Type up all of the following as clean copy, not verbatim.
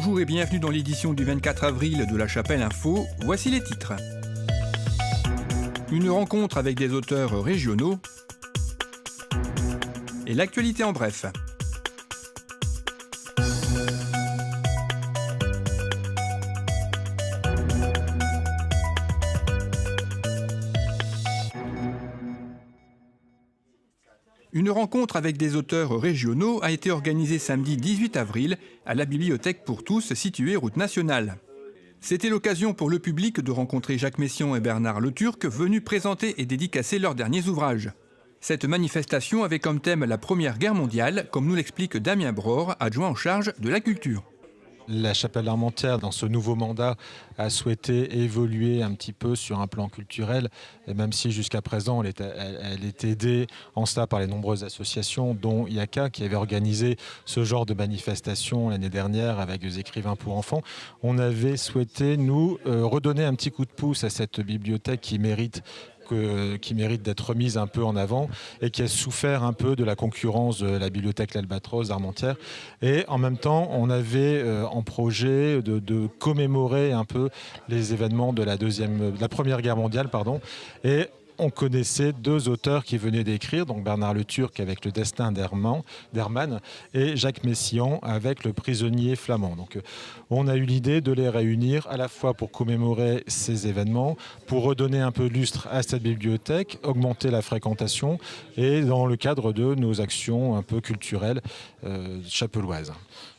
Bonjour et bienvenue dans l'édition du 24 avril de La Chapelle Info. Voici les titres. Une rencontre avec des auteurs régionaux et l'actualité en bref. Une rencontre avec des auteurs régionaux a été organisée samedi 18 avril à la Bibliothèque pour tous située route nationale. C'était l'occasion pour le public de rencontrer Jacques Messiaen et Bernard Leturc venus présenter et dédicacer leurs derniers ouvrages. Cette manifestation avait comme thème la Première Guerre mondiale, comme nous l'explique Damien Bror, adjoint en charge de la culture. La Chapelle d'Armentières, dans ce nouveau mandat, a souhaité évoluer un petit peu sur un plan culturel, et même si jusqu'à présent elle est aidée en cela par les nombreuses associations, dont IACA, qui avait organisé ce genre de manifestation l'année dernière avec des écrivains pour enfants. On avait souhaité, nous, redonner un petit coup de pouce à cette bibliothèque qui mérite d'être remise un peu en avant et qui a souffert un peu de la concurrence de la bibliothèque L'Albatros d'Armentières. Et en même temps, on avait en projet de commémorer un peu les événements de la Première Guerre mondiale. Et on connaissait deux auteurs qui venaient d'écrire, donc Bernard Leturc avec Le Destin d'Hermann et Jacques Messiaen avec Le Prisonnier flamand. Donc on a eu l'idée de les réunir à la fois pour commémorer ces événements, pour redonner un peu de lustre à cette bibliothèque, augmenter la fréquentation et dans le cadre de nos actions un peu culturelles chapelloises.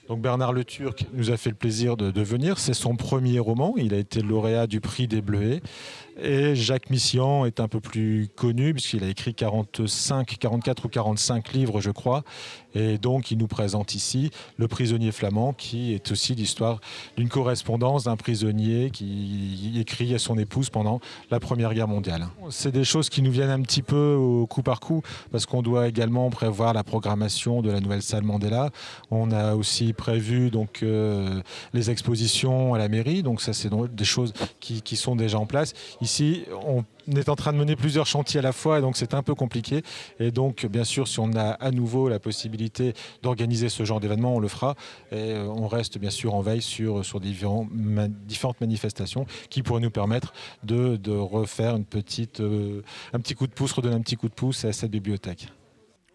Donc Bernard Leturc nous a fait le plaisir de venir. C'est son premier roman. Il a été lauréat du prix des Bleuets. Et Jacques Messiaen est un peu plus connu puisqu'il a écrit 44 ou 45 livres, je crois. Et donc il nous présente ici Le Prisonnier flamand, qui est aussi l'histoire d'une correspondance d'un prisonnier qui écrit à son épouse pendant la Première Guerre mondiale. C'est des choses qui nous viennent un petit peu au coup par coup parce qu'on doit également prévoir la programmation de la nouvelle salle Mandela. On a aussi prévu donc les expositions à la mairie, donc ça c'est des choses qui sont déjà en place. Ici, on est en train de mener plusieurs chantiers à la fois et donc c'est un peu compliqué. Et donc bien sûr, si on a à nouveau la possibilité d'organiser ce genre d'événement, on le fera. Et on reste bien sûr en veille sur différentes manifestations qui pourraient nous permettre de refaire un petit coup de pouce, redonner un petit coup de pouce à cette bibliothèque.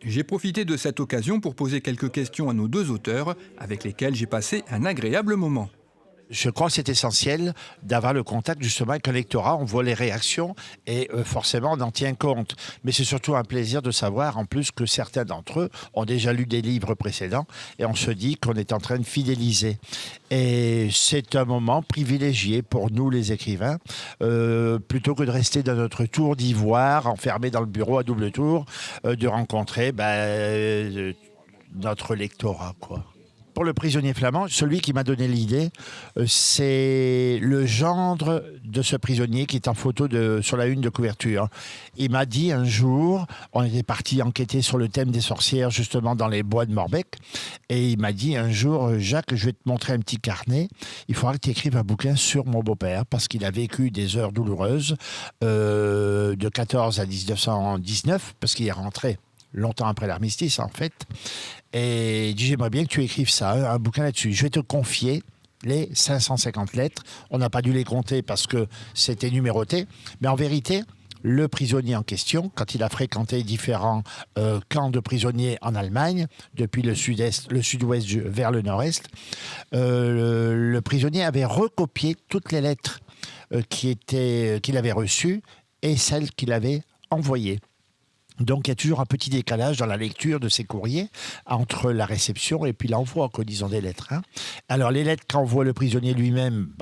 J'ai profité de cette occasion pour poser quelques questions à nos deux auteurs, avec lesquels j'ai passé un agréable moment. Je crois que c'est essentiel d'avoir le contact justement avec un lectorat. On voit les réactions et forcément on en tient compte. Mais c'est surtout un plaisir de savoir en plus que certains d'entre eux ont déjà lu des livres précédents et on se dit qu'on est en train de fidéliser. Et c'est un moment privilégié pour nous les écrivains, plutôt que de rester dans notre tour d'ivoire, enfermé dans le bureau à double tour, de rencontrer notre lectorat, quoi. Pour Le Prisonnier flamand, celui qui m'a donné l'idée, c'est le gendre de ce prisonnier qui est en photo sur la une de couverture. Il m'a dit un jour, on était parti enquêter sur le thème des sorcières justement dans les bois de Morbec, et il m'a dit un jour, Jacques, je vais te montrer un petit carnet, il faudra que tu écrives un bouquin sur mon beau-père, parce qu'il a vécu des heures douloureuses de 14 à 1919, parce qu'il est rentré longtemps après l'armistice en fait. Et il dit, j'aimerais bien que tu écrives ça, un bouquin là-dessus. Je vais te confier les 550 lettres. On n'a pas dû les compter parce que c'était numéroté. Mais en vérité, le prisonnier en question, quand il a fréquenté différents camps de prisonniers en Allemagne, depuis le sud-ouest vers le nord-est, le prisonnier avait recopié toutes les lettres qu'il avait reçues et celles qu'il avait envoyées. Donc il y a toujours un petit décalage dans la lecture de ces courriers entre la réception et puis l'envoi, disons des lettres. Alors les lettres qu'envoie le prisonnier lui-même,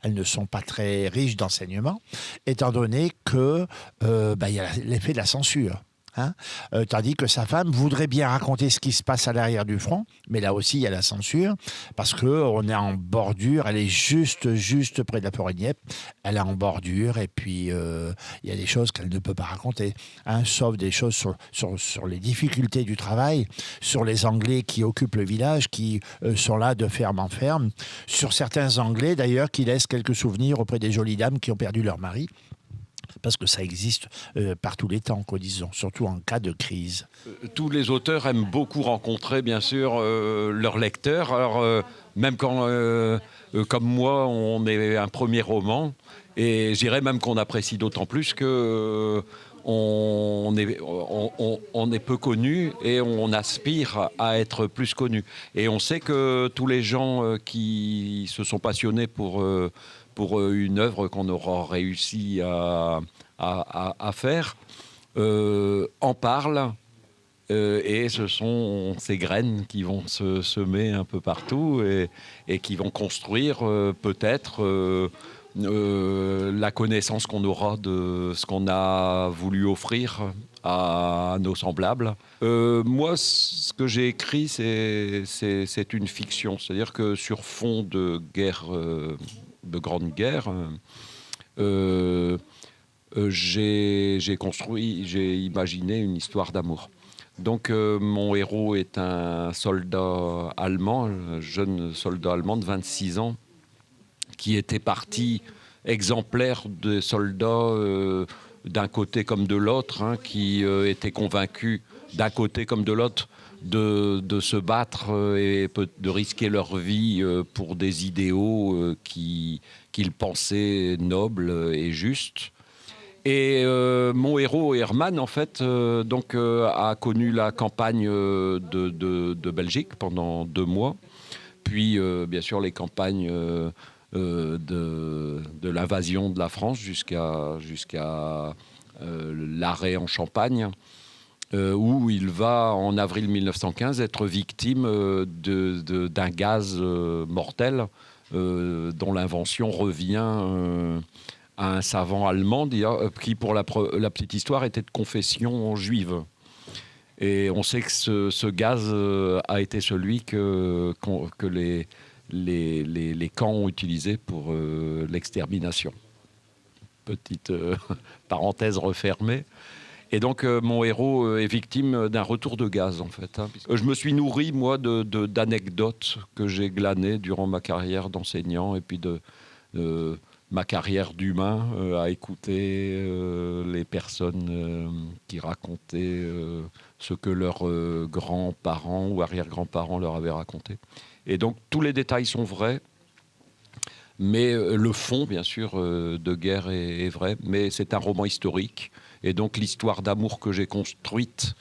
elles ne sont pas très riches d'enseignements, étant donné que y a l'effet de la censure. Tandis que sa femme voudrait bien raconter ce qui se passe à l'arrière du front, mais là aussi il y a la censure, parce qu'on est en bordure, elle est juste près de la forêt de Dieppe, elle est en bordure, et puis il y a des choses qu'elle ne peut pas raconter, sauf des choses sur les difficultés du travail, sur les Anglais qui occupent le village, qui sont là de ferme en ferme, sur certains Anglais d'ailleurs qui laissent quelques souvenirs auprès des jolies dames qui ont perdu leur mari. parce que ça existe par tous les temps, quoi, disons, surtout en cas de crise. Tous les auteurs aiment beaucoup rencontrer, bien sûr, leurs lecteurs. Alors, même quand, comme moi, on est un premier roman, et je dirais même qu'on apprécie d'autant plus que on est peu connu et on aspire à être plus connu. Et on sait que tous les gens qui se sont passionnés pour une œuvre qu'on aura réussi à faire en parlent. Et ce sont ces graines qui vont se semer un peu partout et qui vont construire peut-être la connaissance qu'on aura de ce qu'on a voulu offrir à nos semblables. Moi, ce que j'ai écrit, c'est une fiction. C'est-à-dire que sur fond de guerre, de grande guerre, j'ai imaginé une histoire d'amour. Donc mon héros est un soldat allemand, un jeune soldat allemand de 26 ans, qui était parti exemplaire de soldats d'un côté comme de l'autre, qui était convaincu d'un côté comme de l'autre de se battre et de risquer leur vie pour des idéaux qu'ils pensaient nobles et justes. Et mon héros, Herman, en fait, a connu la campagne de Belgique pendant 2 mois, puis bien sûr les campagnes de l'invasion de la France jusqu'à l'arrêt en Champagne, où il va, en avril 1915, être victime d'un gaz mortel dont l'invention revient à un savant allemand qui, pour la petite histoire, était de confession juive. Et on sait que ce gaz a été celui que les camps ont utilisé pour l'extermination. Petite parenthèse refermée. Et donc, mon héros est victime d'un retour de gaz, en fait. Je me suis nourri, moi, d'anecdotes que j'ai glanées durant ma carrière d'enseignant et puis de ma carrière d'humain à écouter les personnes qui racontaient ce que leurs grands-parents ou arrière-grands-parents leur avaient raconté. Et donc, tous les détails sont vrais, mais le fond, bien sûr, de guerre est vrai. Mais c'est un roman historique. Et donc, l'histoire d'amour que j'ai construite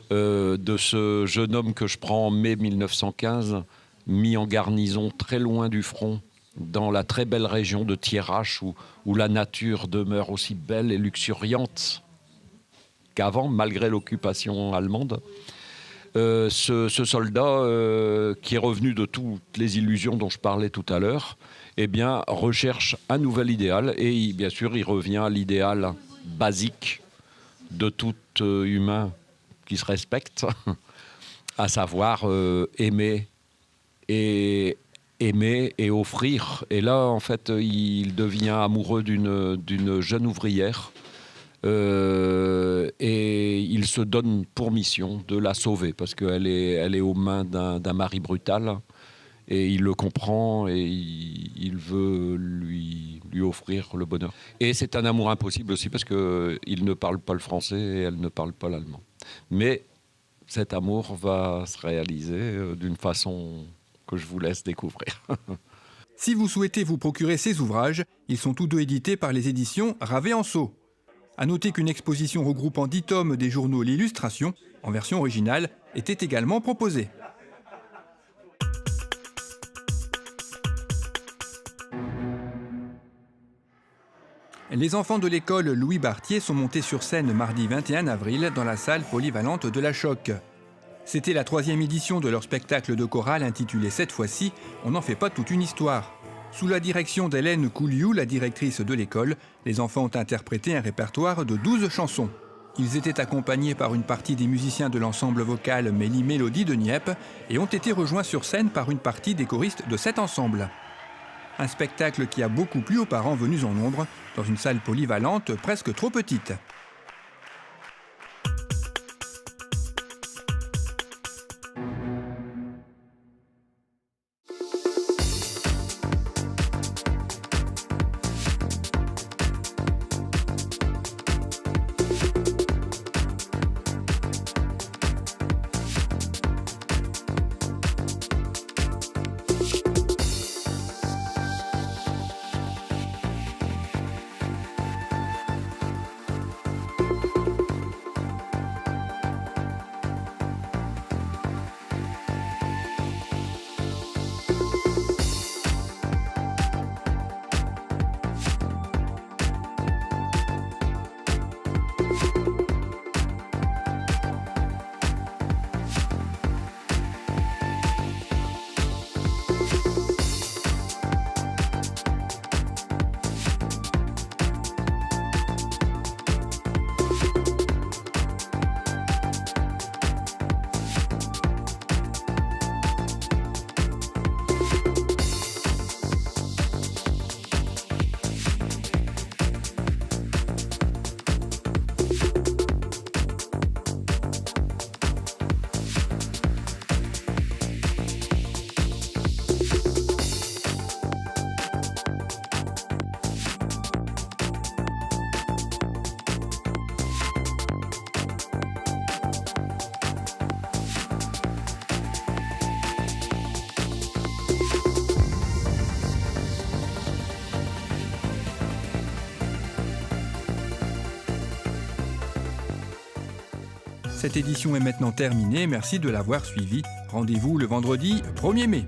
de ce jeune homme que je prends en mai 1915, mis en garnison très loin du front, dans la très belle région de Thiérache, où la nature demeure aussi belle et luxuriante qu'avant, malgré l'occupation allemande. Ce soldat qui est revenu de toutes les illusions dont je parlais tout à l'heure, eh bien, recherche un nouvel idéal et bien sûr il revient à l'idéal basique de tout humain qui se respecte, à savoir aimer et offrir. Et là, en fait, il devient amoureux d'une jeune ouvrière. Et il se donne pour mission de la sauver parce qu'elle est aux mains d'un mari brutal et il le comprend et il veut lui offrir le bonheur. Et c'est un amour impossible aussi parce qu'il ne parle pas le français et elle ne parle pas l'allemand. Mais cet amour va se réaliser d'une façon que je vous laisse découvrir. Si vous souhaitez vous procurer ces ouvrages, ils sont tous deux édités par les éditions Ravet-Anceau. À noter qu'une exposition regroupant 10 tomes des journaux L'Illustration, en version originale, était également proposée. Les enfants de l'école Louis Bartier sont montés sur scène mardi 21 avril dans la salle polyvalente de la Choc. C'était la 3e édition de leur spectacle de chorale intitulé cette fois-ci « On n'en fait pas toute une histoire ». Sous la direction d'Hélène Couliou, la directrice de l'école, les enfants ont interprété un répertoire de 12 chansons. Ils étaient accompagnés par une partie des musiciens de l'ensemble vocal Mélie Mélodie de Nieppe et ont été rejoints sur scène par une partie des choristes de cet ensemble. Un spectacle qui a beaucoup plu aux parents venus en nombre dans une salle polyvalente presque trop petite. Cette édition est maintenant terminée, merci de l'avoir suivie. Rendez-vous le vendredi 1er mai.